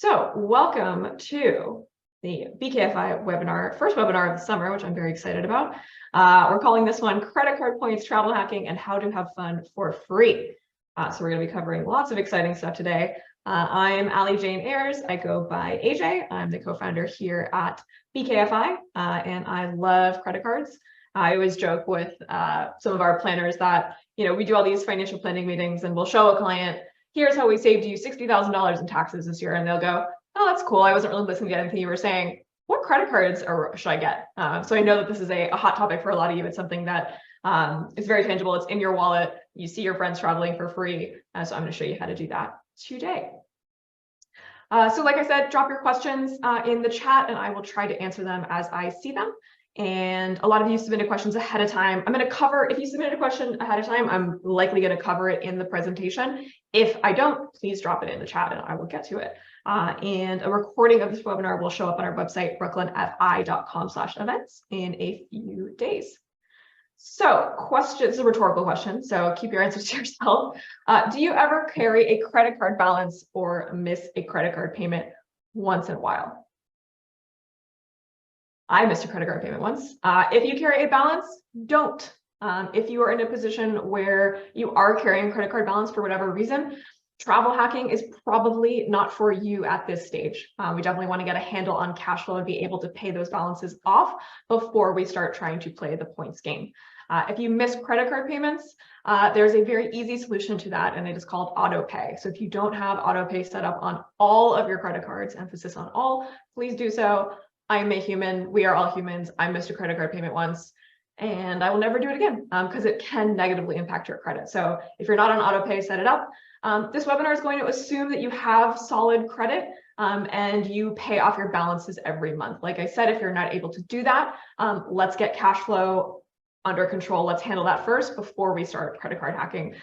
So welcome to the BKFI webinar, first webinar of the summer, which I'm very excited about. We're calling this one Credit Card Points, Travel Hacking, and How to Have Fun for Free. So we're going to be covering lots of exciting stuff today. I'm AJ Ayers. I go by AJ. I'm the co-founder here at BKFI, and I love credit cards. I always joke with some of our planners that, we do all these financial planning meetings and we'll show a client, here's how we saved you $60,000 in taxes this year. And they'll go, oh, that's cool. I wasn't really listening to anything you were saying. What credit cards should I get? So I know that this is a hot topic for a lot of you. It's something that is very tangible. It's in your wallet. You see your friends traveling for free. So I'm going to show you how to do that today. So like I said, drop your questions in the chat and I will try to answer them as I see them. And a lot of you submitted questions ahead of time. I'm going to cover, if you submitted a question ahead of time, I'm likely going to cover it in the presentation. If I don't, please drop it in the chat and I will get to it. And a recording of this webinar will show up on our website, brooklynfi.com/events in a few days. So questions, it's a rhetorical question, so keep your answers to yourself. Do you ever carry a credit card balance or miss a credit card payment once in a while? I missed a credit card payment once. If you carry a balance, don't. If you are in a position where you are carrying a credit card balance for whatever reason, travel hacking is probably not for you at this stage. We definitely want to get a handle on cash flow and be able to pay those balances off before we start trying to play the points game. If you miss credit card payments, there's a very easy solution to that, and it is called auto pay. So if you don't have auto pay set up on all of your credit cards, emphasis on all, please do so. I'm a human. We are all humans. I missed a credit card payment once and I will never do it again because it can negatively impact your credit. So if you're not on auto pay, set it up. This webinar is going to assume that you have solid credit and you pay off your balances every month. Like I said, if you're not able to do that, let's get cash flow under control. Let's handle that first before we start credit card hacking,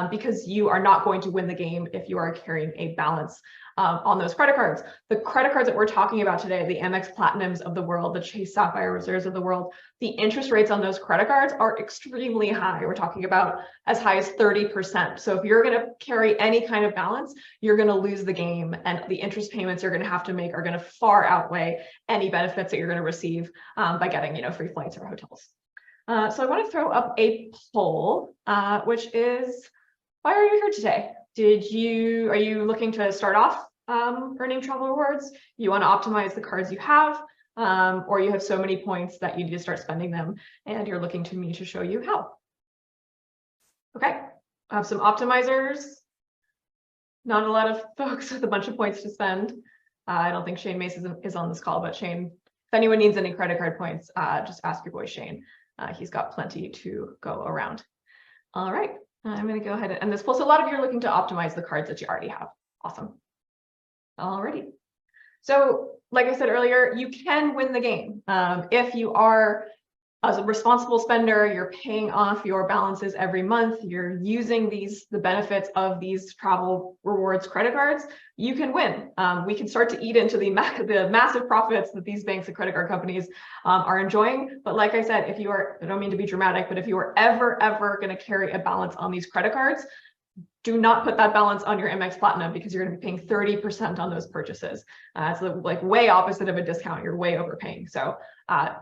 because you are not going to win the game if you are carrying a balance on those credit cards. The credit cards that we're talking about today, the Amex Platinums of the world, the Chase Sapphire Reserves of the world, the interest rates on those credit cards are extremely high. We're talking about as high as 30%. So if you're going to carry any kind of balance, you're going to lose the game, and the interest payments you're going to have to make are going to far outweigh any benefits that you're going to receive by getting, free flights or hotels. So I want to throw up a poll, which is, why are you here today? Are you looking to start off earning travel rewards? You want to optimize the cards you have, or you have so many points that you need to start spending them and you're looking to me to show you how. Okay, I have some optimizers. Not a lot of folks with a bunch of points to spend. I don't think Shane Mace is on this call, but Shane, if anyone needs any credit card points, just ask your boy Shane. He's got plenty to go around. All right, I'm going to go ahead and end this poll. So a lot of you are looking to optimize the cards that you already have. Awesome. Alrighty. So like I said earlier, you can win the game. If you are a responsible spender, you're paying off your balances every month, you're using the benefits of these travel rewards credit cards, you can win. We can start to eat into the massive profits that these banks and credit card companies are enjoying. But like I said, I don't mean to be dramatic, but if you are ever going to carry a balance on these credit cards, do not put that balance on your Amex Platinum because you're going to be paying 30% on those purchases. It's like way opposite of a discount. You're way overpaying. So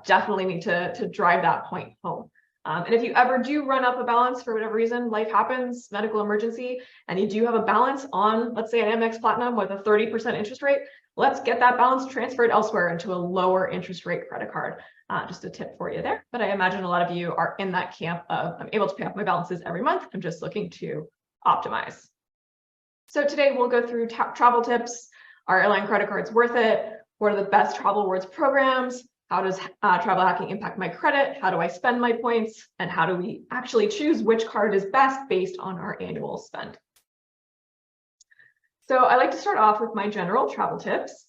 definitely need to drive that point home. And if you ever do run up a balance for whatever reason, life happens, medical emergency, and you do have a balance on, let's say, an Amex Platinum with a 30% interest rate, let's get that balance transferred elsewhere into a lower interest rate credit card. Just a tip for you there. But I imagine a lot of you are in that camp of, I'm able to pay off my balances every month. I'm just looking to optimize. So today we'll go through travel tips. Are airline credit cards worth it? What are the best travel rewards programs? How does travel hacking impact my credit? How do I spend my points? And how do we actually choose which card is best based on our annual spend? So I like to start off with my general travel tips.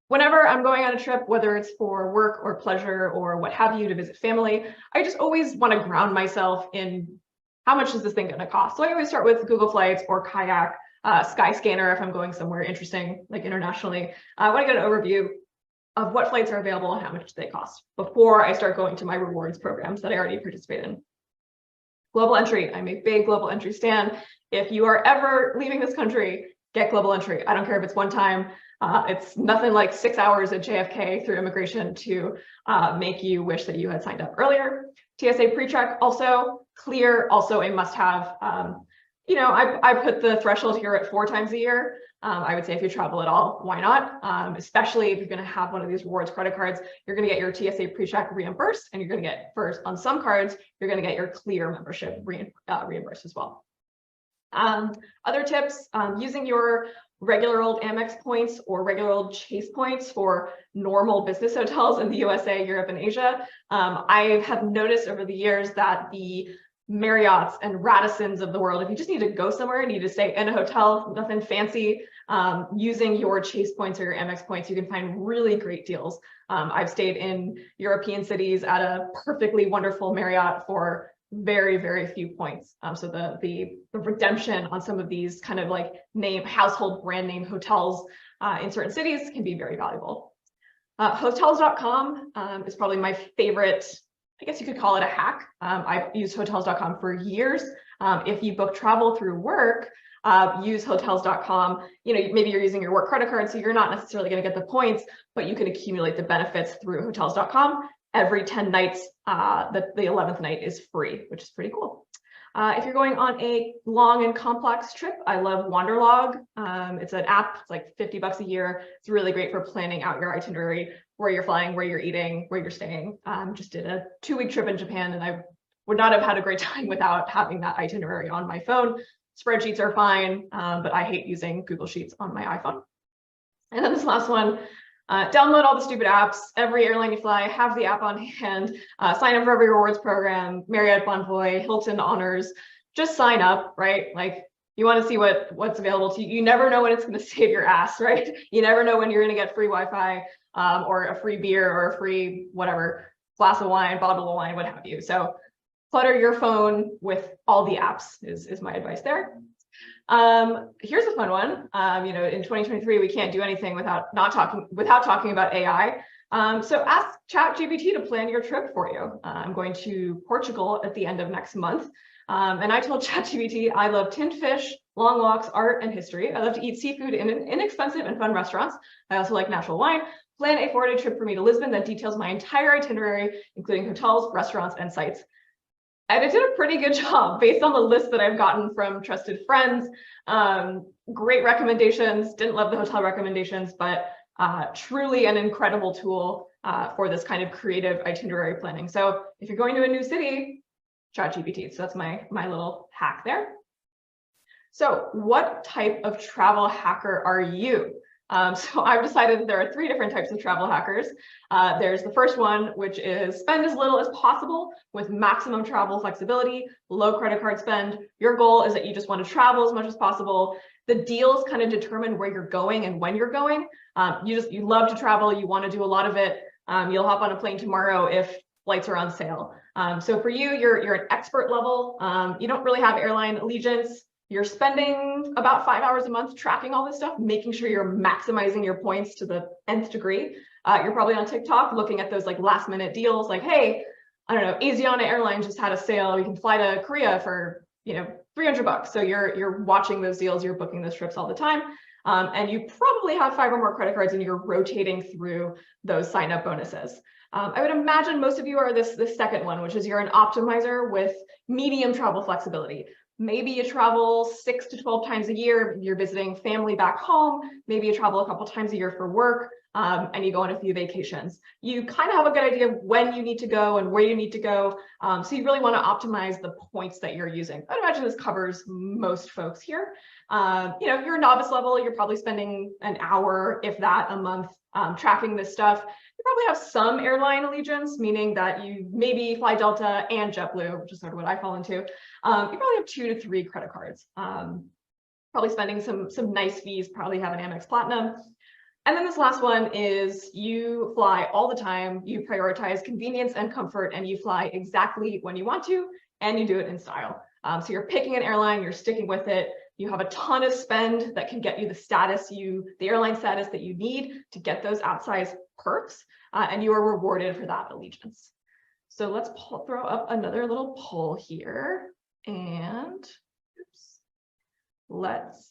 Whenever I'm going on a trip, whether it's for work or pleasure or what have you, to visit family, I just always want to ground myself in how much is this thing going to cost? So I always start with Google Flights or Kayak, Skyscanner if I'm going somewhere interesting, like internationally. I want to get an overview of what flights are available and how much they cost before I start going to my rewards programs that I already participate in. Global entry. I'm a big global entry stan. If you are ever leaving this country, get global entry. I don't care if it's one time. It's nothing like 6 hours at JFK through immigration to make you wish that you had signed up earlier. TSA pre-check also clear, also a must-have. I put the threshold here at 4 times a year. I would say if you travel at all, why not? Especially if you're going to have one of these rewards credit cards, you're going to get your TSA pre-check reimbursed, and you're going to get, first on some cards, you're going to get your clear membership reimbursed as well. Other tips, using your regular old Amex points or regular old Chase points for normal business hotels in the USA, Europe, and Asia. I have noticed over the years that the Marriotts and Radissons of the world, if you just need to go somewhere, need to stay in a hotel, nothing fancy, using your Chase points or your Amex points, you can find really great deals. I've stayed in European cities at a perfectly wonderful Marriott for very, very few points. So the redemption on some of these kind of like household brand name hotels in certain cities can be very valuable. Hotels.com is probably my favorite. I guess you could call it a hack. I've used hotels.com for years. If you book travel through work, use hotels.com. Maybe you're using your work credit card, so you're not necessarily going to get the points, but you can accumulate the benefits through hotels.com. Every 10 nights, the 11th night is free, which is pretty cool. If you're going on a long and complex trip, I love Wanderlog. It's an app, it's like $50 a year. It's really great for planning out your itinerary, where you're flying, where you're eating, where you're staying. Just did a 2-week trip in Japan, and I would not have had a great time without having that itinerary on my phone. Spreadsheets are fine, but I hate using Google Sheets on my iPhone. And then this last one, download all the stupid apps. Every airline you fly, have the app on hand. Sign up for every rewards program, Marriott Bonvoy, Hilton Honors. Just sign up, right? Like, you want to see what's available to you. You never know when it's going to save your ass, right? You never know when you're going to get free Wi-Fi or a free beer or a free whatever, glass of wine, bottle of wine, what have you. So clutter your phone with all the apps is my advice there. Here's a fun one. In 2023, we can't do anything without talking about AI. So ask ChatGPT to plan your trip for you. I'm going to Portugal at the end of next month. And I told ChatGPT I love tinned fish, long walks, art, and history. I love to eat seafood in inexpensive and fun restaurants. I also like natural wine. Plan a 4-day trip for me to Lisbon that details my entire itinerary, including hotels, restaurants, and sites. And it did a pretty good job based on the list that I've gotten from trusted friends. Great recommendations. Didn't love the hotel recommendations, but truly an incredible tool for this kind of creative itinerary planning. So if you're going to a new city, ChatGPT. So that's my little hack there. So what type of travel hacker are you? So I've decided that there are 3 different types of travel hackers. There's the first one, which is spend as little as possible with maximum travel flexibility, low credit card spend. Your goal is that you just want to travel as much as possible. The deals kind of determine where you're going and when you're going. You love to travel, you want to do a lot of it. You'll hop on a plane tomorrow if flights are on sale. So for you, you're an expert level. You don't really have airline allegiance. You're spending about 5 hours a month tracking all this stuff, making sure you're maximizing your points to the nth degree. You're probably on TikTok looking at those like last minute deals, like, hey, I don't know, Asiana Airlines just had a sale. We can fly to Korea for, $300. So you're watching those deals, you're booking those trips all the time. And you probably have 5 or more credit cards and you're rotating through those sign up bonuses. I would imagine most of you are this second one, which is you're an optimizer with medium travel flexibility. Maybe you travel 6 to 12 times a year. You're visiting family back home. Maybe you travel a couple times a year for work, and you go on a few vacations. You kind of have a good idea of when you need to go and where you need to go. So you really want to optimize the points that you're using. I'd imagine this covers most folks here. If you're a novice level, you're probably spending an hour, if that, a month tracking this stuff. You probably have some airline allegiance, meaning that you maybe fly Delta and JetBlue, which is sort of what I fall into. You probably have 2 to 3 credit cards. Probably spending some nice fees, probably have an Amex Platinum. And then this last one is you fly all the time, you prioritize convenience and comfort, and you fly exactly when you want to, and you do it in style. So you're picking an airline, you're sticking with it. You have a ton of spend that can get you the airline status that you need to get those outsized perks, and you are rewarded for that allegiance. So let's throw up another little poll here, and let's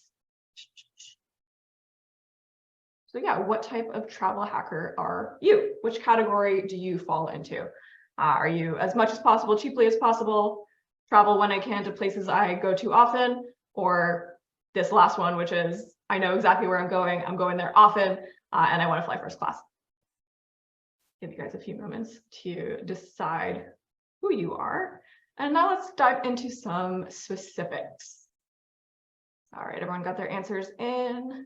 So yeah, what type of travel hacker are you? Which category do you fall into? Are you as much as possible, cheaply as possible, travel when I can to places I go to often, or this last one, which is I know exactly where I'm going there often, and I want to fly first class. Give you guys a few moments to decide who you are. And now let's dive into some specifics. All right, everyone got their answers in.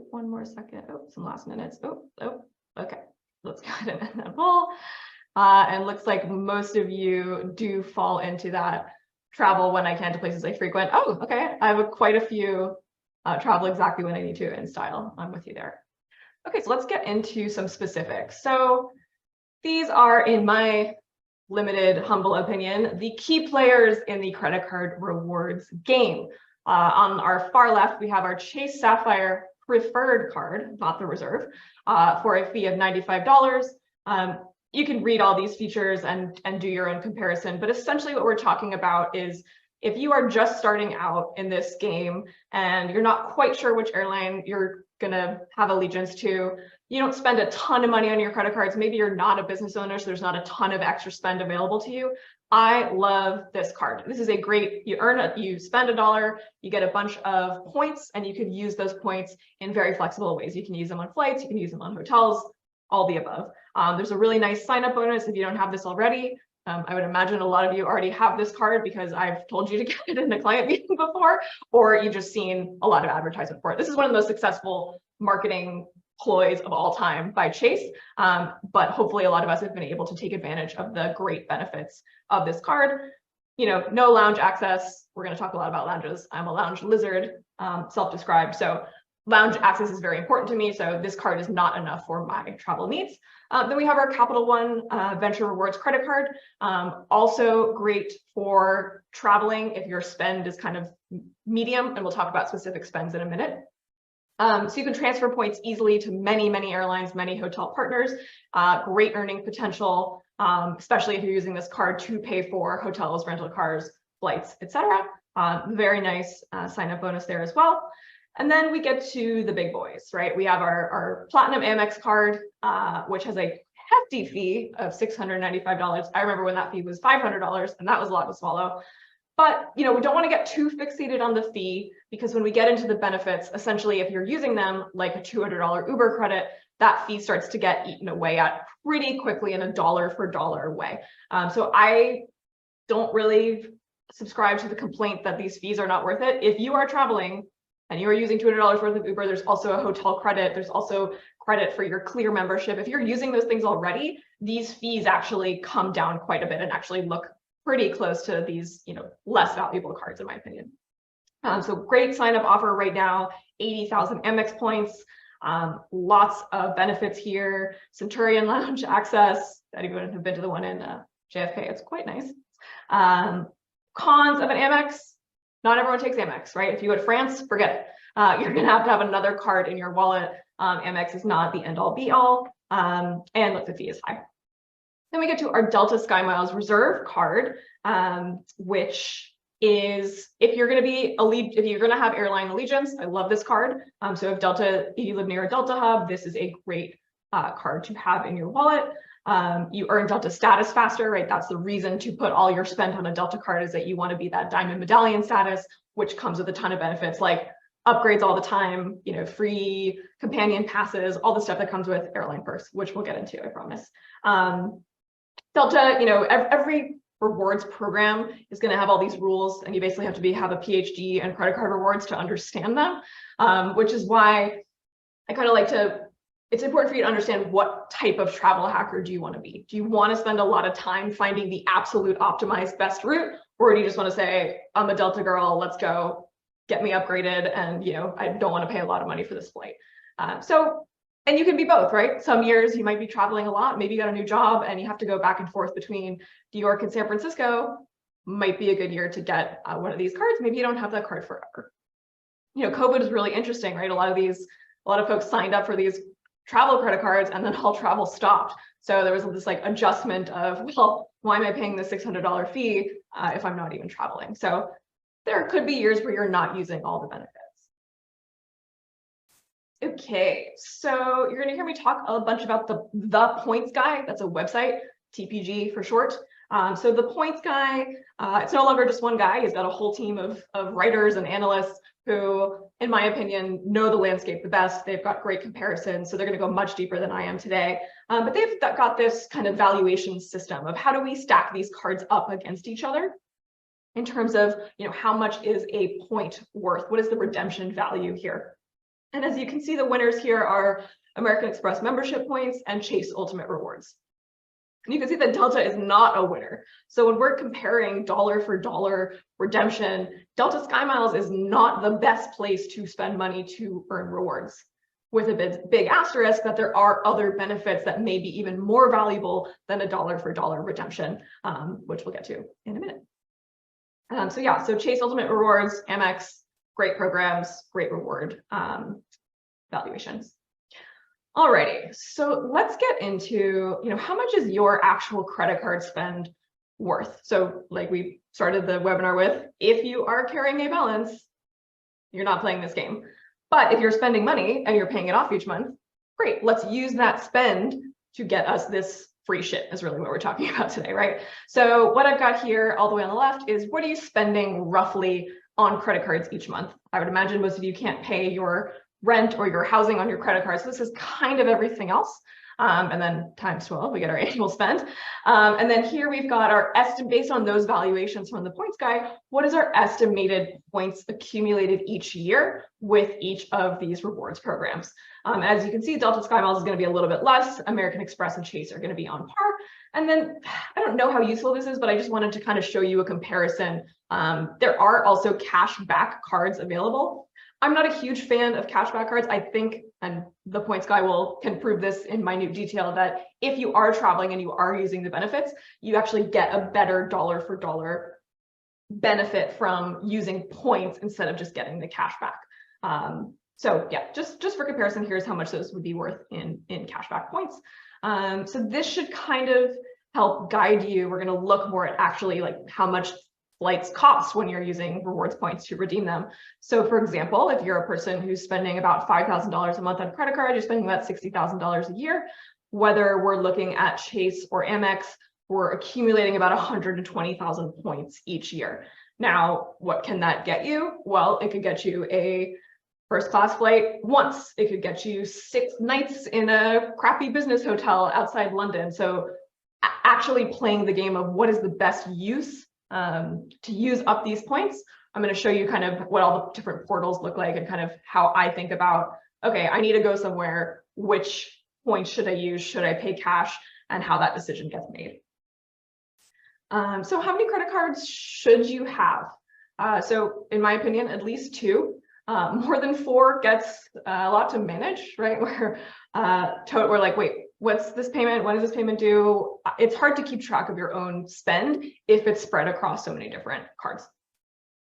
One more second. Oh, some last minutes. Oh, okay. Let's go ahead and end that poll. And looks like most of you do fall into that travel when I can to places I frequent. Oh, okay. I have quite a few travel exactly when I need to in style. I'm with you there. Okay, so let's get into some specifics. So these are, in my limited, humble opinion, the key players in the credit card rewards game. On our far left, we have our Chase Sapphire Preferred card, not the Reserve, for a fee of $95. You can read all these features and do your own comparison, but essentially what we're talking about is if you are just starting out in this game and you're not quite sure which airline you're gonna have allegiance to, you don't spend a ton of money on your credit cards, maybe you're not a business owner, so there's not a ton of extra spend available to you. I love this card. This is a great, you spend $1, you get a bunch of points, and you can use those points in very flexible ways. You can use them on flights, you can use them on hotels, all the above. There's a really nice sign-up bonus if you don't have this already. I would imagine a lot of you already have this card because I've told you to get it in a client meeting before, or you've just seen a lot of advertisement for it. This is one of the most successful marketing ploys of all time by Chase, but hopefully a lot of us have been able to take advantage of the great benefits of this card. You know, no lounge access. We're going to talk a lot about lounges. I'm a lounge lizard, self-described, so lounge access is very important to me, so this card is not enough for my travel needs. Then we have our Capital One Venture Rewards credit card, also great for traveling if your spend is kind of medium, and we'll talk about specific spends in a minute. So you can transfer points easily to many, many airlines, many hotel partners, great earning potential, especially if you're using this card to pay for hotels, rental cars, flights, etc. Very nice sign-up bonus there as well. And then we get to the big boys, right? We have our Platinum Amex card, which has a hefty fee of $695. I remember when that fee was $500, and that was a lot to swallow. But you know, we don't want to get too fixated on the fee, because when we get into the benefits, essentially, if you're using them like a $200 Uber credit, that fee starts to get eaten away at pretty quickly in a dollar for dollar way. So I don't really subscribe to the complaint that these fees are not worth it. If you are traveling and you are using $200 worth of Uber, there's also a hotel credit. There's also credit for your Clear membership. If you're using those things already, these fees actually come down quite a bit and actually look pretty close to these, you know, less valuable cards, in my opinion. So great sign-up offer right now, 80,000 Amex points, lots of benefits here. Centurion Lounge access. Anyone have been to the one in JFK? It's quite nice. Cons of an Amex. Not everyone takes Amex, right? If you go to France, forget it. You're going to have another card in your wallet. Amex is not the end-all be-all, and look, the fee is high. Then we get to our Delta SkyMiles Reserve card, which is if you're going to have airline allegiance. I love this card. So if you live near a Delta hub, this is a great card to have in your wallet. You earn Delta status faster, right? That's the reason to put all your spend on a Delta card, is that you want to be that diamond medallion status, which comes with a ton of benefits like upgrades all the time, you know, free companion passes, all the stuff that comes with airline perks, which we'll get into, I promise. Delta, you know, every rewards program is going to have all these rules, and you basically have to have a PhD in credit card rewards to understand them, which is why I kind of like to. It's important for you to understand what type of travel hacker do you want to be. Do you want to spend a lot of time finding the absolute optimized best route, or do you just want to say, I'm a Delta girl, let's go, get me upgraded, and you know, I don't want to pay a lot of money for this flight. And you can be both, right? Some years you might be traveling a lot, maybe you got a new job and you have to go back and forth between New York and San Francisco. Might be a good year to get one of these cards. Maybe you don't have that card forever. You know, COVID is really interesting, right? A lot of folks signed up for these travel credit cards, and then all travel stopped. So there was this like adjustment of, well, why am I paying the $600 fee if I'm not even traveling? So there could be years where you're not using all the benefits. Okay, so you're gonna hear me talk a bunch about the Points Guy. That's a website, TPG for short. So the Points Guy, it's no longer just one guy. He's got a whole team of writers and analysts who, in my opinion, know the landscape the best. They've got great comparisons, so they're gonna go much deeper than I am today. But they've got this kind of valuation system of how do we stack these cards up against each other in terms of, how much is a point worth? What is the redemption value here? And as you can see, the winners here are American Express membership points and Chase Ultimate Rewards. And you can see that Delta is not a winner. So when we're comparing dollar for dollar redemption, Delta SkyMiles is not the best place to spend money to earn rewards, with a big asterisk that there are other benefits that may be even more valuable than a dollar for dollar redemption, which we'll get to in a minute. So Chase Ultimate Rewards, Amex, great programs, great reward valuations. Alrighty, so let's get into, how much is your actual credit card spend worth? So like we started the webinar with, if you are carrying a balance, you're not playing this game. But if you're spending money and you're paying it off each month, great, let's use that spend to get us this free shit is really what we're talking about today, right? So what I've got here all the way on the left is what are you spending roughly on credit cards each month? I would imagine most of you can't pay your rent or your housing on your credit card. So this is kind of everything else. And then times 12, we get our annual spend. And then here we've got our estimate based on those valuations from the Points Guy. What is our estimated points accumulated each year with each of these rewards programs? As you can see, Delta SkyMiles is going to be a little bit less. American Express and Chase are going to be on par. And then I don't know how useful this is, but I just wanted to kind of show you a comparison. There are also cashback cards available. I'm not a huge fan of cashback cards. I think, and the Points Guy can prove this in minute detail, that if you are traveling and you are using the benefits, you actually get a better dollar for dollar benefit from using points instead of just getting the cashback. So yeah, just for comparison, here's how much those would be worth in cashback points. So this should kind of help guide you. We're going to look more at actually like how much flights cost when you're using rewards points to redeem them. So for example, if you're a person who's spending about $5,000 a month on credit card, you're spending about $60,000 a year. Whether we're looking at Chase or Amex, we're accumulating about 120,000 points each year. Now, what can that get you? Well, it could get you a first class flight once. It could get you 6 nights in a crappy business hotel outside London. So actually playing the game of what is the best use to use up these points. I'm going to show you kind of what all the different portals look like and kind of how I think about, okay, I need to go somewhere, which points should I use? Should I pay cash? And how that decision gets made. So how many credit cards should you have? So in my opinion, at least 2. More than 4 gets a lot to manage, right? Where we're like, wait, what's this payment? When does this payment due? It's hard to keep track of your own spend if it's spread across so many different cards.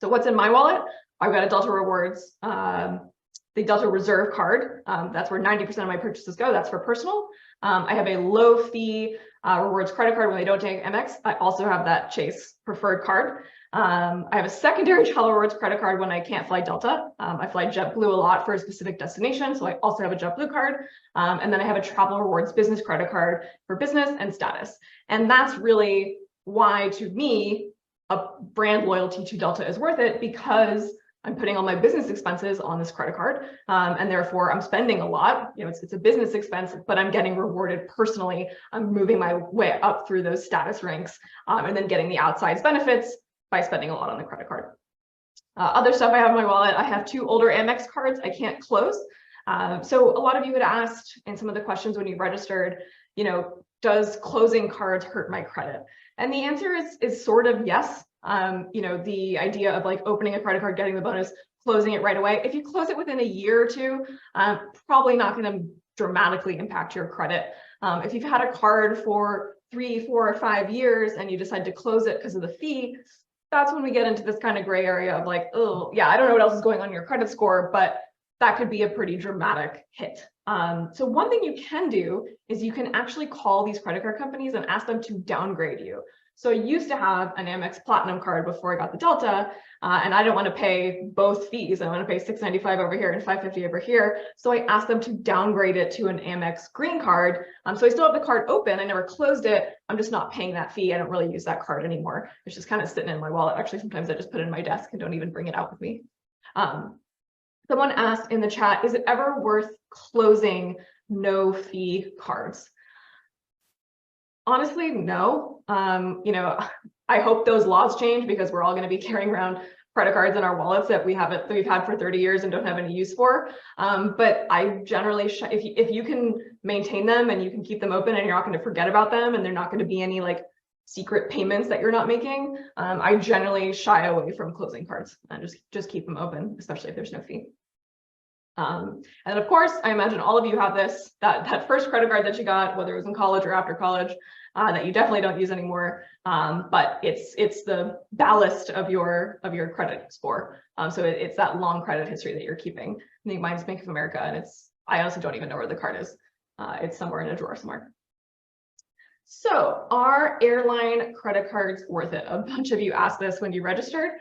So what's in my wallet? I've got a Delta Rewards, the Delta Reserve card. That's where 90% of my purchases go. That's for personal. I have a low fee rewards credit card when they don't take MX. I also have that Chase preferred card. I have a secondary travel rewards credit card when I can't fly Delta. I fly JetBlue a lot for a specific destination, so I also have a JetBlue card. And then I have a travel rewards business credit card for business and status. And that's really why, to me, a brand loyalty to Delta is worth it, because I'm putting all my business expenses on this credit card, and therefore I'm spending a lot. It's a business expense, but I'm getting rewarded personally. I'm moving my way up through those status ranks, and then getting the outsized benefits by spending a lot on the credit card. Other stuff I have in my wallet, I have 2 older Amex cards I can't close. So a lot of you had asked in some of the questions when you registered, does closing cards hurt my credit? And the answer is sort of yes. The idea of like opening a credit card, getting the bonus, closing it right away. If you close it within a year or 2, probably not going to dramatically impact your credit. If you've had a card for 3, 4, or 5 years and you decide to close it because of the fee, that's when we get into this kind of gray area of like, oh yeah, I don't know what else is going on in your credit score, but that could be a pretty dramatic hit. So one thing you can do is you can actually call these credit card companies and ask them to downgrade you. So I used to have an Amex Platinum card before I got the Delta, and I didn't want to pay both fees. I want to pay $695 over here and $550 over here. So I asked them to downgrade it to an Amex Green card. So I still have the card open. I never closed it. I'm just not paying that fee. I don't really use that card anymore. It's just kind of sitting in my wallet. Actually, sometimes I just put it in my desk and don't even bring it out with me. Someone asked in the chat, is it ever worth closing no fee cards? Honestly, no. I hope those laws change because we're all going to be carrying around credit cards in our wallets that we've had for 30 years and don't have any use for. But I generally, if you can maintain them and you can keep them open and you're not going to forget about them and they're not going to be any like secret payments that you're not making, I generally shy away from closing cards and just keep them open, especially if there's no fee. And of course, I imagine all of you have this, that first credit card that you got, whether it was in college or after college, that you definitely don't use anymore. But it's the ballast of your credit score. So it's that long credit history that you're keeping. I think mine's Bank of America, and I honestly don't even know where the card is. It's somewhere in a drawer somewhere. So are airline credit cards worth it? A bunch of you asked this when you registered.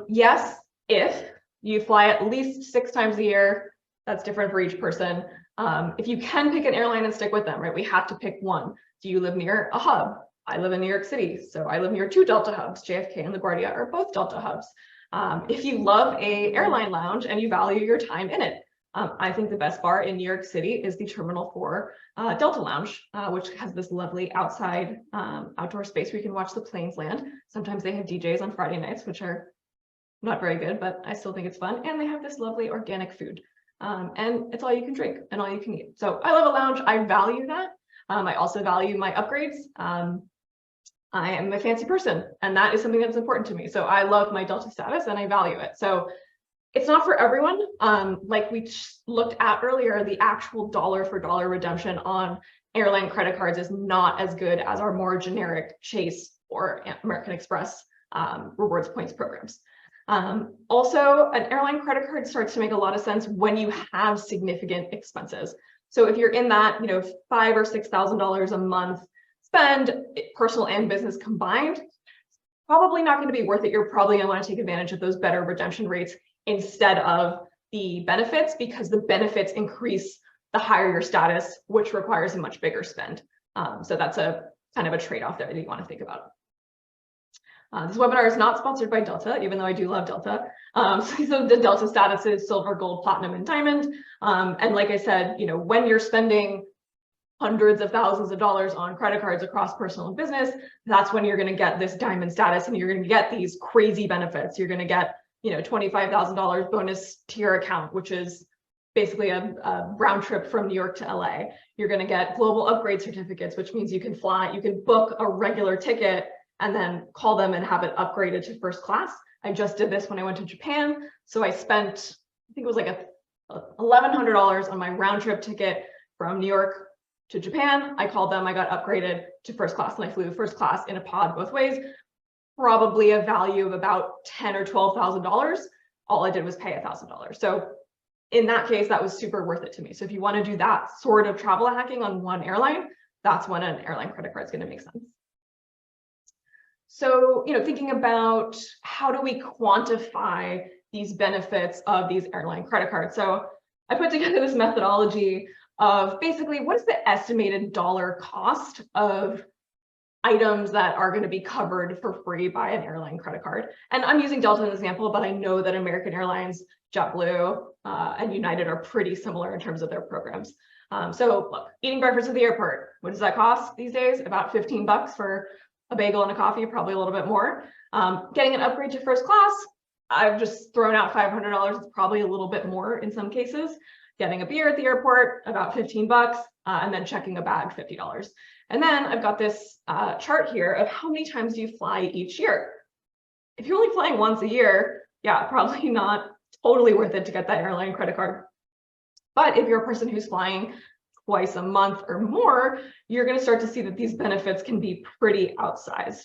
Yes, if you fly at least 6 times a year. That's different for each person. If you can pick an airline and stick with them, right? We have to pick one. Do you live near a hub? I live in New York City, so I live near 2 Delta hubs. JFK and LaGuardia are both Delta hubs. If you love a airline lounge and you value your time in it, I think the best bar in New York City is the Terminal 4 Delta Lounge, which has this lovely outside outdoor space where you can watch the planes land. Sometimes they have DJs on Friday nights, which are not very good, but I still think it's fun. And they have this lovely organic food. And it's all you can drink and all you can eat. So I love a lounge. I value that. I also value my upgrades. I am a fancy person, and that is something that's important to me. So I love my Delta status and I value it. So it's not for everyone. Like we looked at earlier, the actual dollar for dollar redemption on airline credit cards is not as good as our more generic Chase or American Express rewards points programs. Also, an airline credit card starts to make a lot of sense when you have significant expenses. So if you're in that, $5,000 or $6,000 a month spend, personal and business combined, probably not going to be worth it. You're probably going to want to take advantage of those better redemption rates instead of the benefits, because the benefits increase the higher your status, which requires a much bigger spend. So that's a kind of a trade-off there that you want to think about. This webinar is not sponsored by Delta, even though I do love Delta. So the Delta status is silver, gold, platinum, and diamond. And like I said, when you're spending hundreds of thousands of dollars on credit cards across personal and business, that's when you're going to get this diamond status and you're going to get these crazy benefits. You're going to get, $25,000 bonus to your account, which is basically a round trip from New York to LA. You're going to get global upgrade certificates, which means you can fly, you can book a regular ticket and then call them and have it upgraded to first class. I just did this when I went to Japan. So I spent, I think it was like $1,100 on my round trip ticket from New York to Japan. I called them, I got upgraded to first class, and I flew first class in a pod both ways, probably a value of about $10,000 or $12,000. All I did was pay $1,000. So in that case, that was super worth it to me. So if you want to do that sort of travel hacking on one airline, that's when an airline credit card is going to make sense. So, thinking about how do we quantify these benefits of these airline credit cards? So I put together this methodology of basically what is the estimated dollar cost of items that are going to be covered for free by an airline credit card. And I'm using Delta as an example, but I know that American Airlines, JetBlue, and United are pretty similar in terms of their programs. So look, eating breakfast at the airport, what does that cost these days? About $15 for a bagel and a coffee, probably a little bit more. Getting an upgrade to first class, I've just thrown out $500. It's probably a little bit more in some cases. Getting a beer at the airport, about $15, and then checking a bag, $50. And then I've got this chart here of how many times do you fly each year. If you're only flying once a year, yeah, probably not totally worth it to get that airline credit card. But if you're a person who's flying twice a month or more, you're going to start to see that these benefits can be pretty outsized.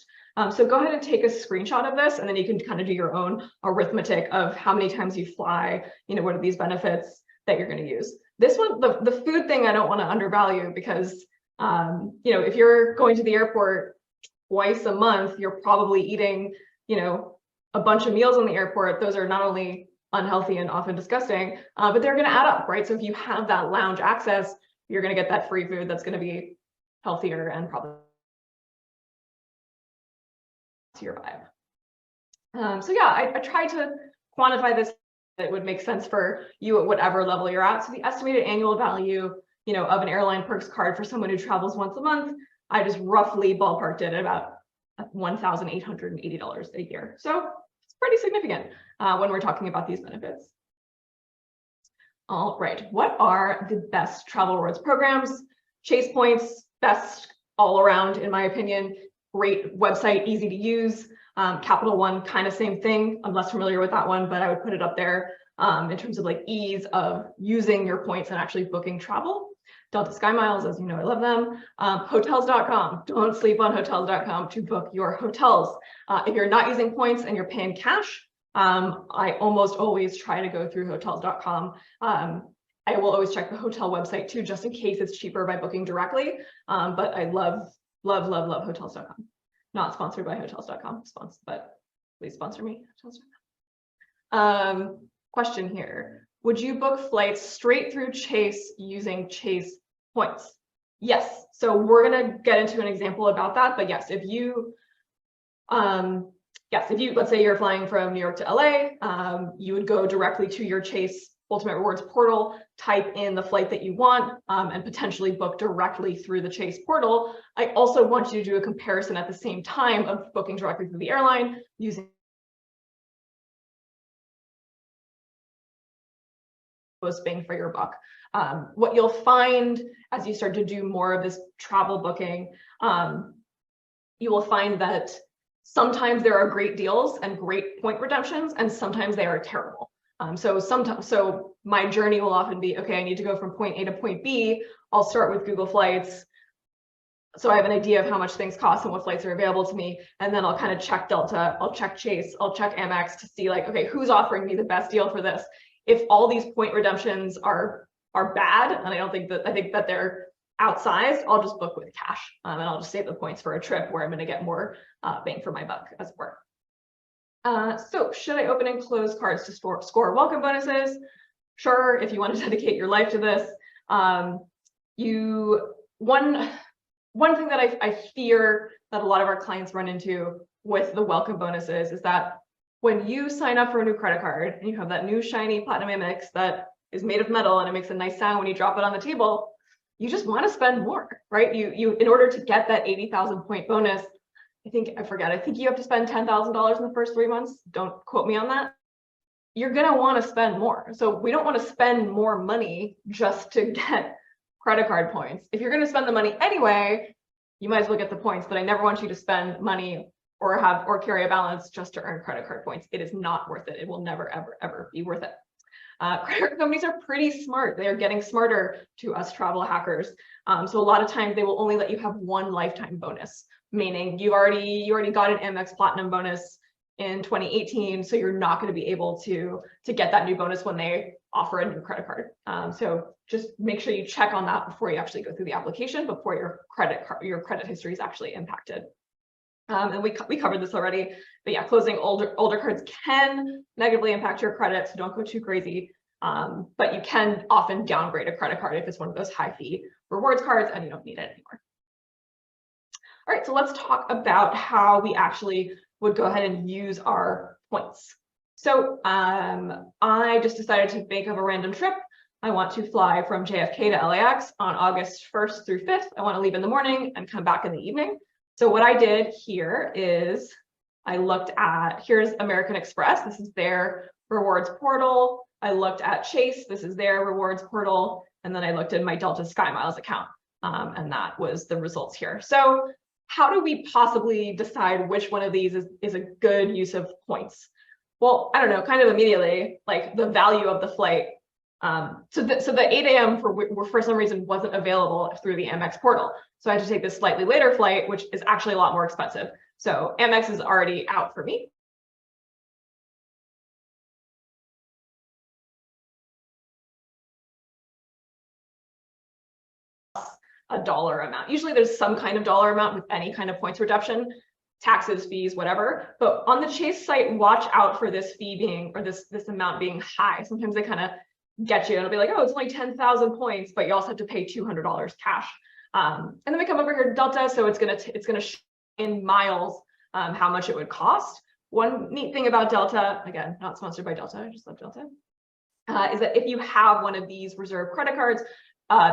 So go ahead and take a screenshot of this, and then you can kind of do your own arithmetic of how many times you fly, what are these benefits that you're going to use. This one, the food thing, I don't want to undervalue because, if you're going to the airport twice a month, you're probably eating, you know, a bunch of meals in the airport. Those are not only unhealthy and often disgusting, but they're going to add up, right? So if you have that lounge access, you're going to get that free food that's going to be healthier and probably to your vibe. So yeah, I try to quantify this. It would make sense for you at whatever level you're at. So the estimated annual value, you know, of an airline perks card for someone who travels once a month, I just roughly ballparked it at about $1,880 a year. So it's pretty significant when we're talking about these benefits. All right, what are the best travel rewards programs? Chase Points, best all around, in my opinion. Great website, easy to use. Capital One, kind of same thing. I'm less familiar with that one, but I would put it up there in terms of like ease of using your points and actually booking travel. Delta Sky Miles, as you know, I love them. Hotels.com, don't sleep on hotels.com to book your hotels. If you're not using points and you're paying cash, I almost always try to go through hotels.com. I will always check the hotel website too, just in case it's cheaper by booking directly. But I love hotels.com. Not sponsored by hotels.com, but please sponsor me. Question here. Would you book flights straight through Chase using Chase points? Yes. So we're going to get into an example about that. But yes, if you, let's say you're flying from New York to LA, you would go directly to your Chase Ultimate Rewards portal, type in the flight that you want, and potentially book directly through the Chase portal. I also want you to do a comparison at the same time of booking directly through the airline using most bang for your buck. What you'll find as you start to do more of this travel booking, you will find that sometimes there are great deals and great point redemptions, and sometimes they are terrible. So my journey will often be, okay, I need to go from point A to point B. I'll start with Google Flights, so I have an idea of how much things cost and what flights are available to me. And then I'll kind of check Delta, I'll check Chase, I'll check Amex to see like, okay, who's offering me the best deal for this? If all these point redemptions are bad, and I think that they're outsized, I'll just book with cash, and I'll just save the points for a trip where I'm going to get more bang for my buck, as it were. So should I open and close cards to score welcome bonuses? Sure, if you want to dedicate your life to this. One thing that I fear that a lot of our clients run into with the welcome bonuses is that when you sign up for a new credit card and you have that new shiny Platinum Amex that is made of metal and it makes a nice sound when you drop it on the table, you just want to spend more, right? You in order to get that 80,000 point bonus, I think you have to spend $10,000 in the first 3 months. Don't quote me on that. You're going to want to spend more. So we don't want to spend more money just to get credit card points. If you're going to spend the money anyway, you might as well get the points, but I never want you to spend money or carry a balance just to earn credit card points. It is not worth it. It will never, ever, ever be worth it. Credit card companies are pretty smart. They are getting smarter to us travel hackers. So a lot of times they will only let you have one lifetime bonus, meaning you already got an Amex Platinum bonus in 2018, so you're not going to be able to get that new bonus when they offer a new credit card. So just make sure you check on that before you actually go through the application, before your credit history is actually impacted. And we covered this already, but yeah, closing older cards can negatively impact your credit, so don't go too crazy. But you can often downgrade a credit card if it's one of those high fee rewards cards and you don't need it anymore. All right, so let's talk about how we actually would go ahead and use our points. So I just decided to make up a random trip. I want to fly from JFK to LAX on August 1st through 5th. I want to leave in the morning and come back in the evening. So what I did here is I looked at, here's American Express. This is their rewards portal. I looked at Chase. This is their rewards portal. And then I looked at my Delta Sky Miles account. And that was the results here. So how do we possibly decide which one of these is a good use of points? Well, I don't know, kind of immediately, like the value of the flight. So the 8 a.m. for some reason wasn't available through the Amex portal. So I had to take this slightly later flight, which is actually a lot more expensive. So Amex is already out for me. a dollar amount. Usually there's some kind of dollar amount with any kind of points redemption, taxes, fees, whatever. But on the Chase site, watch out for this fee being, or this amount being high. Sometimes they kind of get you. It'll be like, oh, it's only 10,000 points, but you also have to pay $200 cash. And then we come over here to Delta, so it's gonna show in miles how much it would cost. One neat thing about Delta, again, not sponsored by Delta, I just love Delta, is that if you have one of these reserve credit cards,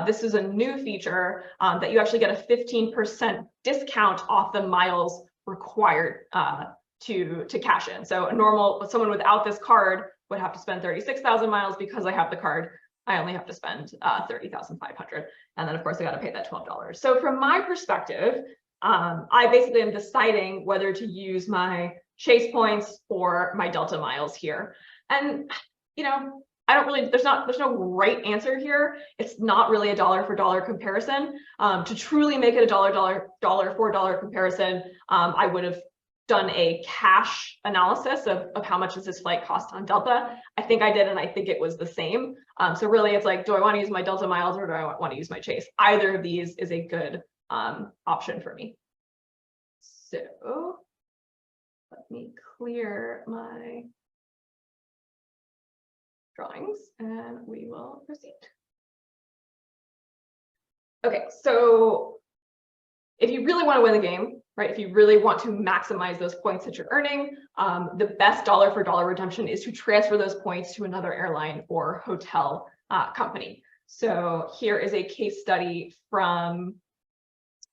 this is a new feature that you actually get a 15% discount off the miles required to cash in. So someone without this card would have to spend 36,000 miles. Because I have the card, I only have to spend 30,500. And then of course I got to pay that $12. So from my perspective, I basically am deciding whether to use my Chase points or my Delta miles here. And, you know, I don't really, there's no right answer here. It's not really a dollar for dollar comparison. To truly make it a dollar for dollar comparison, I would have done a cash analysis of how much does this flight cost on Delta. I think I did, and I think it was the same. So really it's like, do I want to use my Delta miles or do I want to use my Chase? Either of these is a good option for me. So let me clear my drawings and we will proceed. Okay, so if you really want to win the game, right, if you really want to maximize those points that you're earning, the best dollar for dollar redemption is to transfer those points to another airline or hotel company. So here is a case study from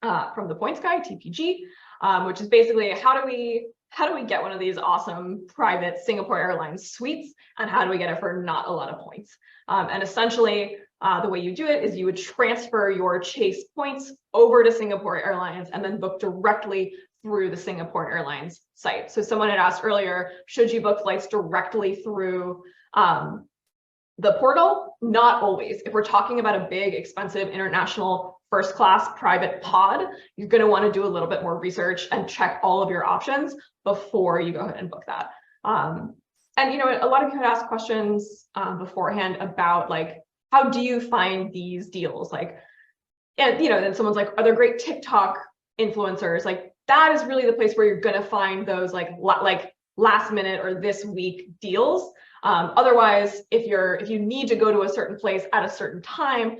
the Points Guy, TPG, which is basically how do we get one of these awesome private Singapore Airlines suites, and how do we get it for not a lot of points? And essentially, the way you do it is you would transfer your Chase points over to Singapore Airlines and then book directly through the Singapore Airlines site. So someone had asked earlier, should you book flights directly through the portal? Not always. If we're talking about a big, expensive international first class private pod, you're going to want to do a little bit more research and check all of your options before you go ahead and book that. And you know, a lot of you had asked questions beforehand about like, how do you find these deals? Like, and you know, then someone's like, are there great TikTok influencers? Like, that is really the place where you're going to find those like last minute or this week deals. Otherwise, if you need to go to a certain place at a certain time,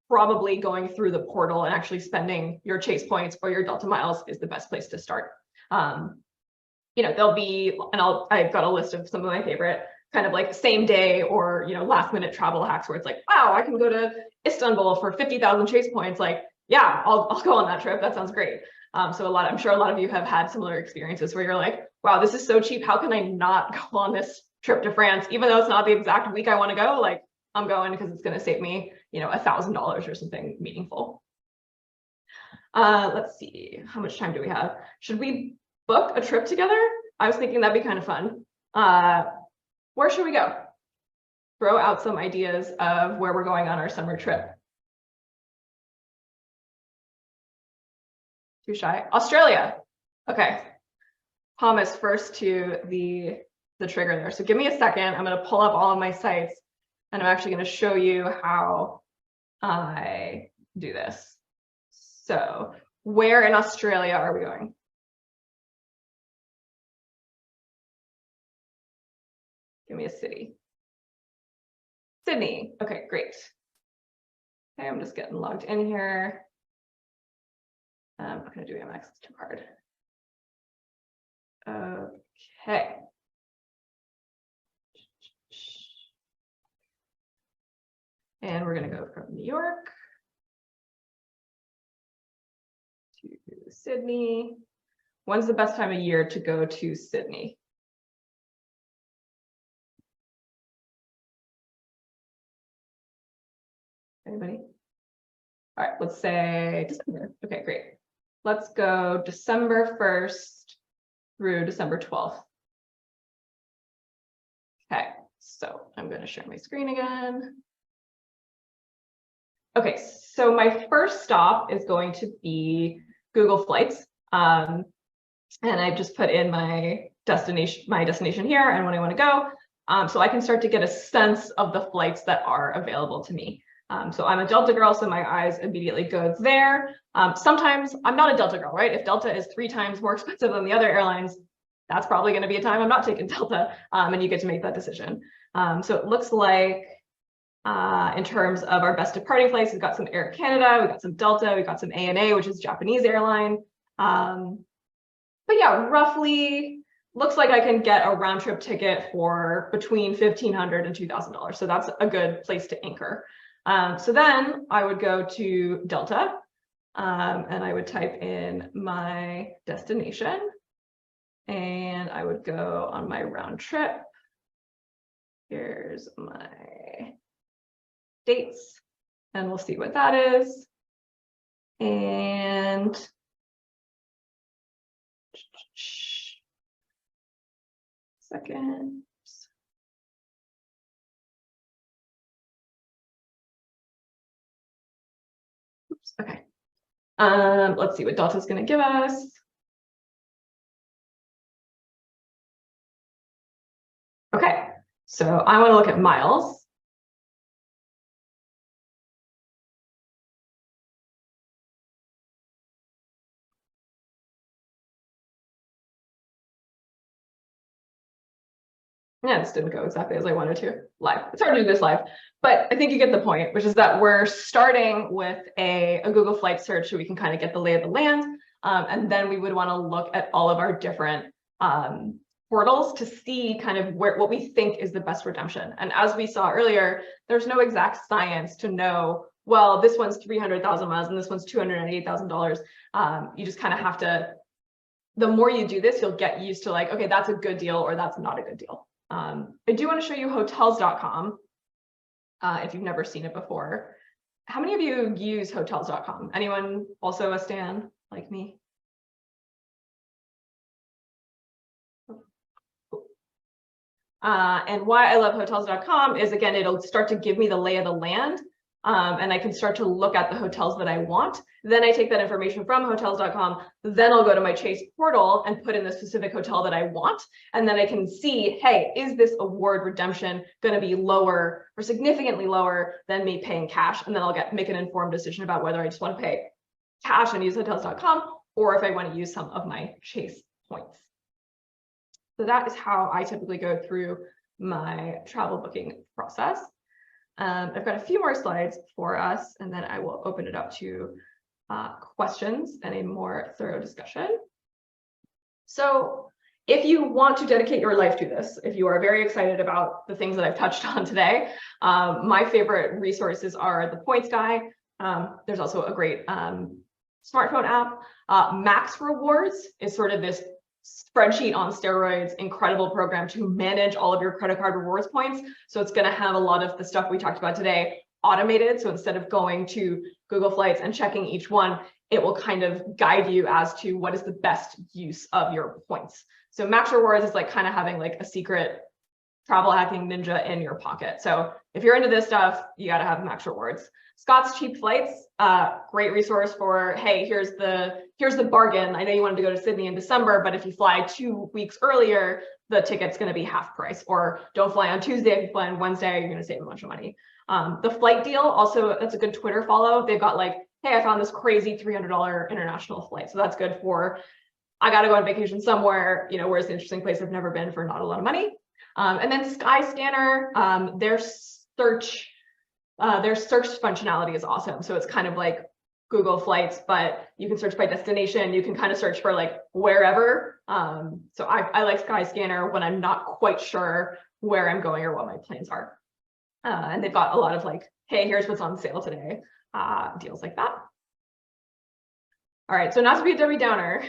probably going through the portal and actually spending your Chase points or your Delta miles is the best place to start. You know, there'll be, and I've got a list of some of my favorite kind of like same day or, you know, last minute travel hacks where it's like, wow, I can go to Istanbul for 50,000 Chase points. Like, yeah, I'll go on that trip. That sounds great. So I'm sure a lot of you have had similar experiences where you're like, wow, this is so cheap. How can I not go on this trip to France? Even though it's not the exact week I want to go, like I'm going because it's going to save me, you know, $1,000 or something meaningful. Let's see, how much time do we have? Should we book a trip together? I was thinking that'd be kind of fun. Where should we go? Throw out some ideas of where we're going on our summer trip. Too shy. Australia. Okay. Thomas first to the trigger there. So give me a second. I'm going to pull up all of my sites and I'm actually going to show you how I do this. So where in Australia are we going? Give me a city. Sydney. Okay, great. Okay, I'm just getting logged in here. I'm not going to do Amex, it's too hard. Okay. And we're going to go from New York to Sydney. When's the best time of year to go to Sydney? Anybody? All right, let's say December. Okay, great. Let's go December 1st through December 12th. Okay, so I'm going to share my screen again. Okay, so my first stop is going to be Google Flights. And I've just put in my destination here and when I want to go. So I can start to get a sense of the flights that are available to me. So I'm a Delta girl, so my eyes immediately go there. Sometimes I'm not a Delta girl, right? If Delta is 3 times more expensive than the other airlines, that's probably going to be a time I'm not taking Delta, and you get to make that decision. So it looks like in terms of our best departing flights, we've got some Air Canada, we've got some Delta, we've got some ANA, which is Japanese airline. But yeah, roughly looks like I can get a round trip ticket for between $1,500 and $2,000. So that's a good place to anchor. So then I would go to Delta and I would type in my destination and I would go on my round trip. Here's my dates and we'll see what that is. And second. Oops, okay. Let's see what Delta is going to give us. Okay, so I want to look at miles. Yeah, this didn't go exactly as I wanted to live. It's hard to do this live, but I think you get the point, which is that we're starting with a Google flight search so we can kind of get the lay of the land. And then we would want to look at all of our different portals to see kind of what we think is the best redemption. And as we saw earlier, there's no exact science to know, well, this one's 300,000 miles and this one's $298,000. You just kind of have to, the more you do this, you'll get used to like, okay, that's a good deal or that's not a good deal. I do want to show you hotels.com if you've never seen it before. How many of you use hotels.com? Anyone also a stan like me? And why I love hotels.com is, again, it'll start to give me the lay of the land. And I can start to look at the hotels that I want. Then I take that information from hotels.com. Then I'll go to my Chase portal and put in the specific hotel that I want. And then I can see, hey, is this award redemption going to be lower or significantly lower than me paying cash? And then I'll make an informed decision about whether I just want to pay cash and use hotels.com or if I want to use some of my Chase points. So that is how I typically go through my travel booking process. I've got a few more slides for us, and then I will open it up to questions and a more thorough discussion. So if you want to dedicate your life to this, if you are very excited about the things that I've touched on today, my favorite resources are the Points Guy. There's also a great smartphone app. Max Rewards is sort of this spreadsheet on steroids, incredible program to manage all of your credit card rewards points. So it's going to have a lot of the stuff we talked about today automated. So instead of going to Google Flights and checking each one, it will kind of guide you as to what is the best use of your points. So Max Rewards is like kind of having like a secret travel hacking ninja in your pocket. So if you're into this stuff, you got to have Max Rewards. Scott's Cheap Flights, great resource for, hey, here's the bargain. I know you wanted to go to Sydney in December, but if you fly 2 weeks earlier, the ticket's going to be half price. Or don't fly on Tuesday. If you fly on Wednesday, you're going to save a bunch of money. The Flight Deal, also, that's a good Twitter follow. They've got like, hey, I found this crazy $300 international flight. So that's good for, I got to go on vacation somewhere, you know, where's the interesting place I've never been for not a lot of money. And then Skyscanner, their search functionality is awesome. So it's kind of like Google Flights, but you can search by destination. You can kind of search for like wherever. So I like Skyscanner when I'm not quite sure where I'm going or what my plans are. And they've got a lot of like, hey, here's what's on sale today, deals like that. All right, so not to be a Debbie Downer,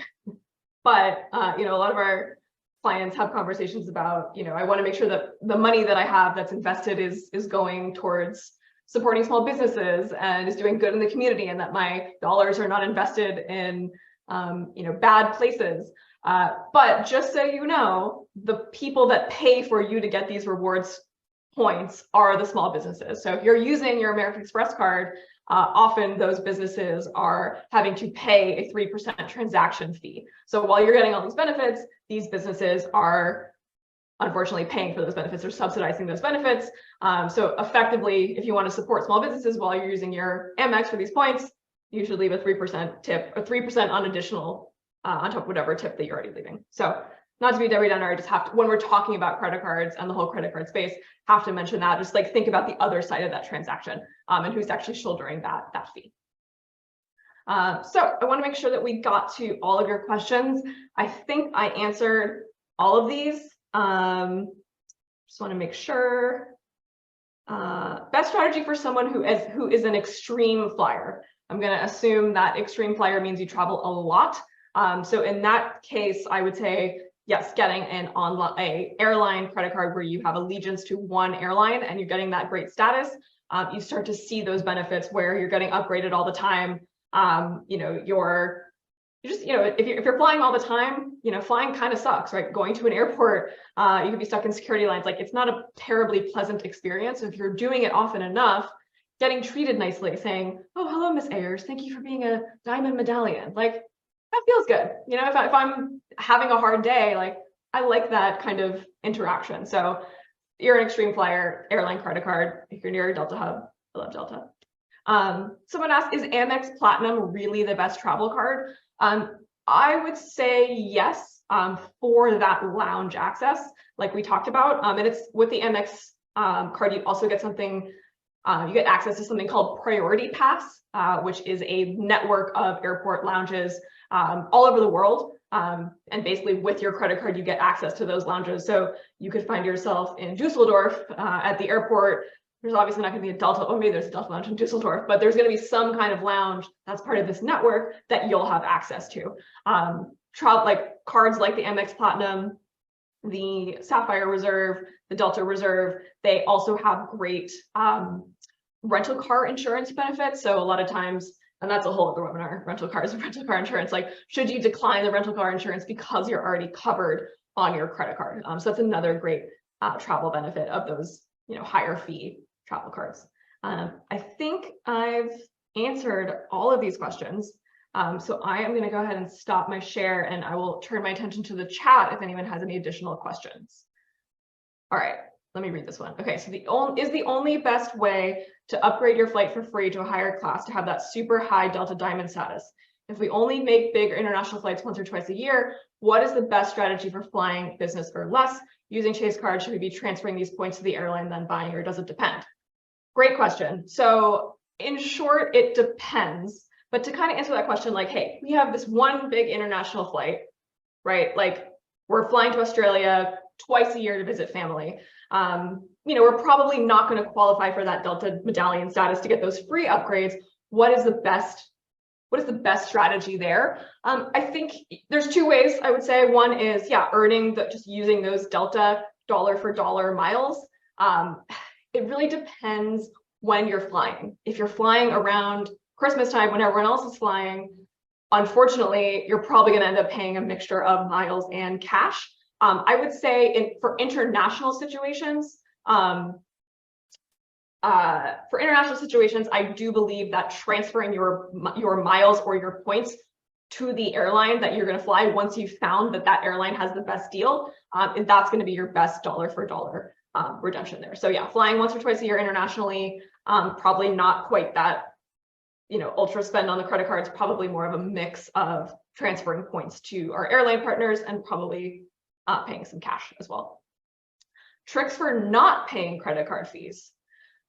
but you know, a lot of our clients have conversations about, you know, I want to make sure that the money that I have that's invested is going towards supporting small businesses and is doing good in the community, and that my dollars are not invested in you know, bad places. But just so you know, the people that pay for you to get these rewards points are the small businesses. So if you're using your American Express card, often those businesses are having to pay a 3% transaction fee. So while you're getting all these benefits, these businesses are unfortunately paying for those benefits or subsidizing those benefits. So effectively, if you want to support small businesses while you're using your Amex for these points, you should leave a 3% tip or 3% on additional on top of whatever tip that you're already leaving. So not to be Debbie Downer, I just have to, when we're talking about credit cards and the whole credit card space, have to mention that, just like think about the other side of that transaction and who's actually shouldering that fee. So I want to make sure that we got to all of your questions. I think I answered all of these. Just want to make sure. Best strategy for someone who is an extreme flyer. I'm going to assume that extreme flyer means you travel a lot. So in that case, I would say, yes, getting an airline credit card where you have allegiance to one airline and you're getting that great status. You start to see those benefits where you're getting upgraded all the time. If you're flying all the time, flying kind of sucks, right? Going to an airport, you could be stuck in security lines. Like, it's not a terribly pleasant experience. If you're doing it often enough, getting treated nicely, saying, "Oh, hello, Miss Ayers, thank you for being a diamond medallion." Like, that feels good. If I'm having a hard day, like, I like that kind of interaction. So you're an extreme flyer, airline credit card. If you're near a Delta hub, I love Delta. Someone asked, is Amex Platinum really the best travel card? I would say yes, for that lounge access, like we talked about. And it's with the Amex card, you also get something, you get access to something called Priority Pass, which is a network of airport lounges all over the world. And basically with your credit card, you get access to those lounges. So you could find yourself in Dusseldorf at the airport. There's obviously not going to be a Delta, or maybe there's a Delta lounge in Dusseldorf, but there's going to be some kind of lounge that's part of this network that you'll have access to. Like cards like the Amex Platinum, the Sapphire Reserve, the Delta Reserve, they also have great rental car insurance benefits. So a lot of times, and that's a whole other webinar, rental cars and rental car insurance, like should you decline the rental car insurance because you're already covered on your credit card? So that's another great travel benefit of those, higher fee travel cards. I think I've answered all of these questions. So I am going to go ahead and stop my share, and I will turn my attention to the chat if anyone has any additional questions. All right, let me read this one. Okay, so is the only best way to upgrade your flight for free to a higher class to have that super high Delta Diamond status? If we only make big international flights once or twice a year, what is the best strategy for flying business or less? Using Chase card, should we be transferring these points to the airline then buying, or does it depend? Great question. So in short, it depends. But to kind of answer that question, like, hey, we have this one big international flight, right? Like, we're flying to Australia twice a year to visit family. We're probably not going to qualify for that Delta medallion status to get those free upgrades. What is the best strategy there? I think there's two ways, I would say. One is, earning just using those Delta dollar for dollar miles. It really depends when you're flying. If you're flying around Christmas time when everyone else is flying, unfortunately, you're probably going to end up paying a mixture of miles and cash. I would say for international situations, I do believe that transferring your miles or your points to the airline that you're going to fly once you've found that airline has the best deal, and that's going to be your best dollar for dollar redemption there. So flying once or twice a year internationally, probably not quite that, ultra spend on the credit cards, probably more of a mix of transferring points to our airline partners and probably paying some cash as well. Tricks for not paying credit card fees.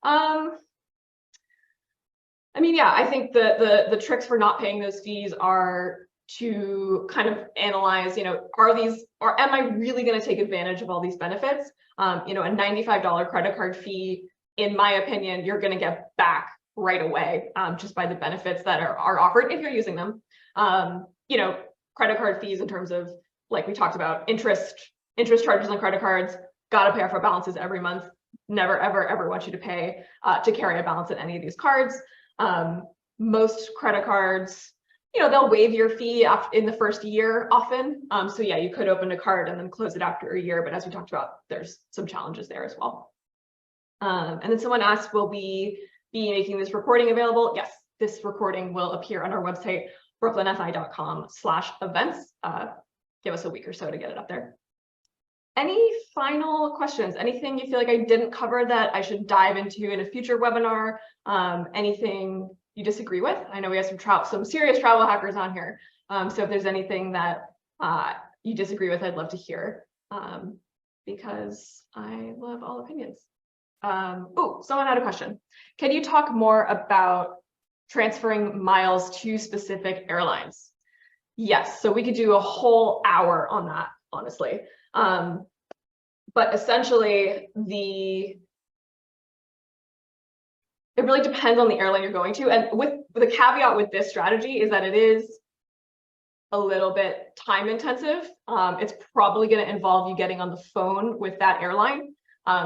I think the tricks for not paying those fees are to kind of analyze, am I really going to take advantage of all these benefits? A $95 credit card fee, in my opinion, you're going to get back right away, just by the benefits that are offered if you're using them. Credit card fees in terms of, like we talked about, interest charges on credit cards, got to pay off our balances every month. Never, ever, ever want you to pay to carry a balance in any of these cards. Most credit cards, they'll waive your fee in the first year often. So you could open a card and then close it after a year. But as we talked about, there's some challenges there as well. And then someone asked, will we be making this recording available? Yes, this recording will appear on our website, brooklynfi.com/events. Give us a week or so to get it up there. Any final questions? Anything you feel like I didn't cover that I should dive into in a future webinar? Anything you disagree with? I know we have some serious travel hackers on here. So if there's anything that you disagree with, I'd love to hear, because I love all opinions. Oh, someone had a question. Can you talk more about transferring miles to specific airlines? Yes, so we could do a whole hour on that, honestly. But essentially, it really depends on the airline you're going to. And with the caveat with this strategy is that it is a little bit time intensive. It's probably going to involve you getting on the phone with that airline.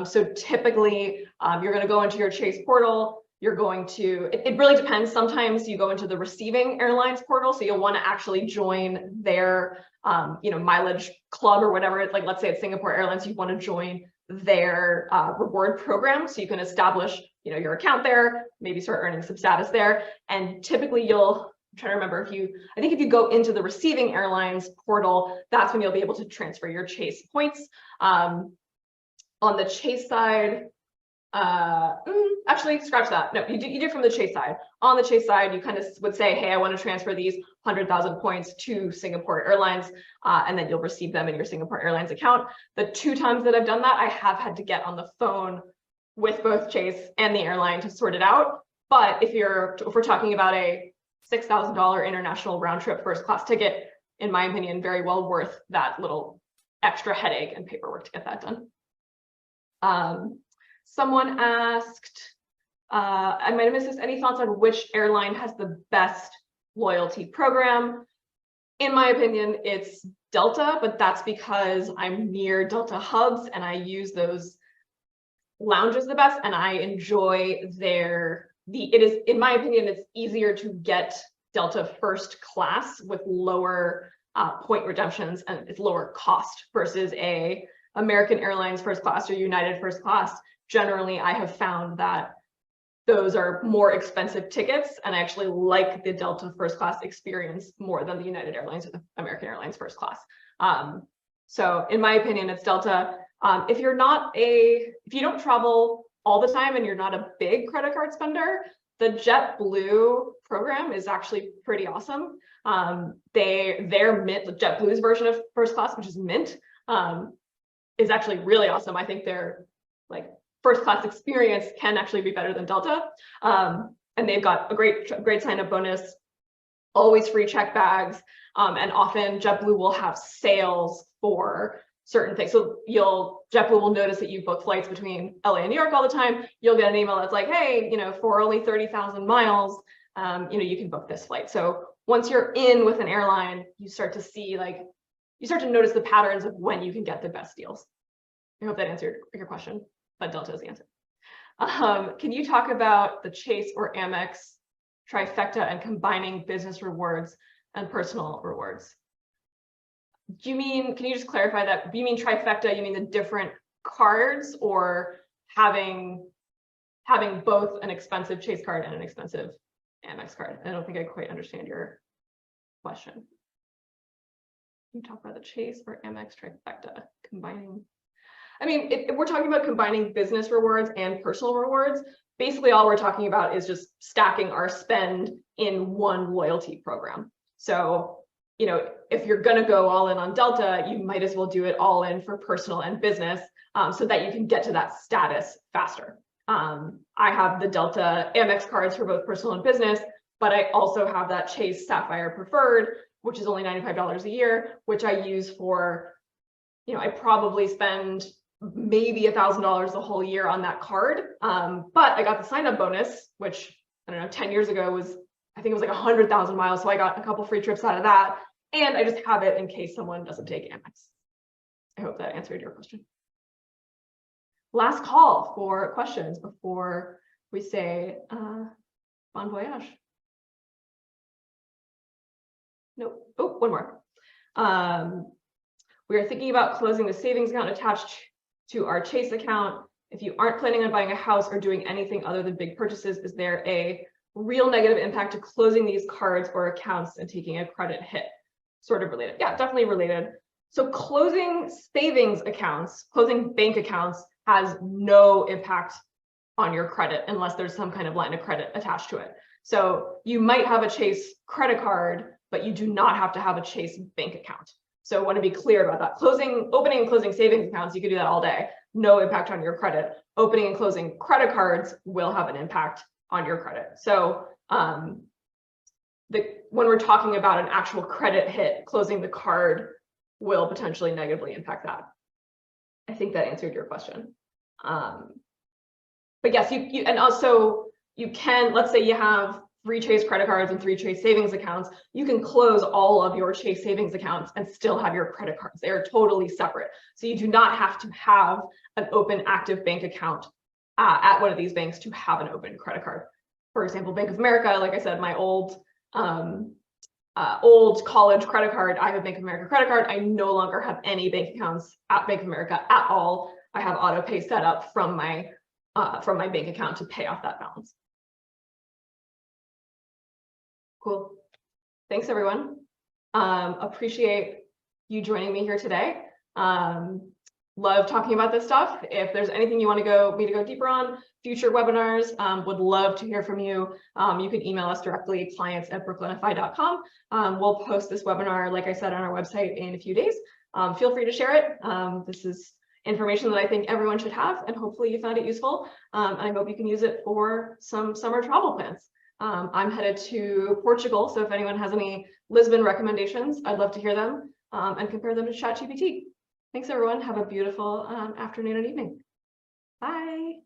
So typically, you're going to go into your Chase portal. You're going to, it really depends. Sometimes you go into the receiving airlines portal. So you'll want to actually join their, mileage club or whatever. It's like, let's say it's Singapore Airlines, you want to join their reward program. So you can establish, your account there, maybe start earning some status there. And typically I'm trying to remember if you go into the receiving airlines portal, that's when you'll be able to transfer your Chase points. On the Chase side, actually scratch that. No, you do from the Chase side. On the Chase side, you kind of would say, hey, I want to transfer these 100,000 points to Singapore Airlines, and then you'll receive them in your Singapore Airlines account. The 2 times that I've done that, I have had to get on the phone with both Chase and the airline to sort it out. But if we're talking about a $6,000 international round trip first class ticket, in my opinion, very well worth that little extra headache and paperwork to get that done. Someone asked, I might have missed this, any thoughts on which airline has the best loyalty program? In my opinion, it's Delta, but that's because I'm near Delta hubs and I use those lounges the best, and I enjoy in my opinion, it's easier to get Delta first class with lower point redemptions, and it's lower cost versus a American Airlines first class or United first class. Generally, I have found that those are more expensive tickets, and I actually like the Delta first class experience more than the United Airlines or the American Airlines first class. So in my opinion, it's Delta. If you don't travel all the time and you're not a big credit card spender, the JetBlue program is actually pretty awesome. Their Mint, JetBlue's version of first class, which is Mint, is actually really awesome. I think their first class experience can actually be better than Delta. And they've got a great sign up bonus, always free check bags. And often JetBlue will have sales for certain things. So JetBlue will notice that you book flights between LA and New York all the time. You'll get an email that's like, hey, for only 30,000 miles, you can book this flight. So once you're in with an airline, you start to notice the patterns of when you can get the best deals. I hope that answered your question, but Delta is the answer. Can you talk about the Chase or Amex trifecta and combining business rewards and personal rewards? Can you just clarify that? Do you mean trifecta, you mean the different cards, or having both an expensive Chase card and an expensive Amex card? I don't think I quite understand your question. Can you talk about the Chase or Amex trifecta, combining? If we're talking about combining business rewards and personal rewards, basically all we're talking about is just stacking our spend in one loyalty program. So, if you're going to go all in on Delta, you might as well do it all in for personal and business, so that you can get to that status faster. I have the Delta Amex cards for both personal and business, but I also have that Chase Sapphire Preferred, which is only $95 a year, which I use for, I probably spend maybe $1,000 the whole year on that card. But I got the sign-up bonus, which, I don't know, 10 years ago I think it was like 100,000 miles. So I got a couple free trips out of that. And I just have it in case someone doesn't take Amex. I hope that answered your question. Last call for questions before we say bon voyage. Nope. Oh, one more. We are thinking about closing the savings account attached to our Chase account. If you aren't planning on buying a house or doing anything other than big purchases, is there a real negative impact to closing these cards or accounts and taking a credit hit? Sort of related. Yeah, definitely related. So closing savings accounts, closing bank accounts has no impact on your credit unless there's some kind of line of credit attached to it. So you might have a Chase credit card, but you do not have to have a Chase bank account. So I want to be clear about that. Opening and closing savings accounts, you can do that all day. No impact on your credit. Opening and closing credit cards will have an impact on your credit. So when we're talking about an actual credit hit, closing the card will potentially negatively impact that. I think that answered your question. But yes, and also you can, let's say you have 3 Chase credit cards and 3 Chase savings accounts, you can close all of your Chase savings accounts and still have your credit cards. They are totally separate. So you do not have to have an open active bank account at one of these banks to have an open credit card. For example, Bank of America, like I said, my old college credit card, I have a Bank of America credit card. I no longer have any bank accounts at Bank of America at all. I have auto pay set up from my bank account to pay off that balance. Cool. Thanks, everyone. Appreciate you joining me here today. Love talking about this stuff. If there's anything you want me to go deeper on, future webinars, would love to hear from you. You can email us directly, clients@brooklynfi.com. We'll post this webinar, like I said, on our website in a few days. Feel free to share it. This is information that I think everyone should have, and hopefully you found it useful. And I hope you can use it for some summer travel plans. I'm headed to Portugal, so if anyone has any Lisbon recommendations, I'd love to hear them and compare them to ChatGPT. Thanks, everyone. Have a beautiful afternoon and evening. Bye.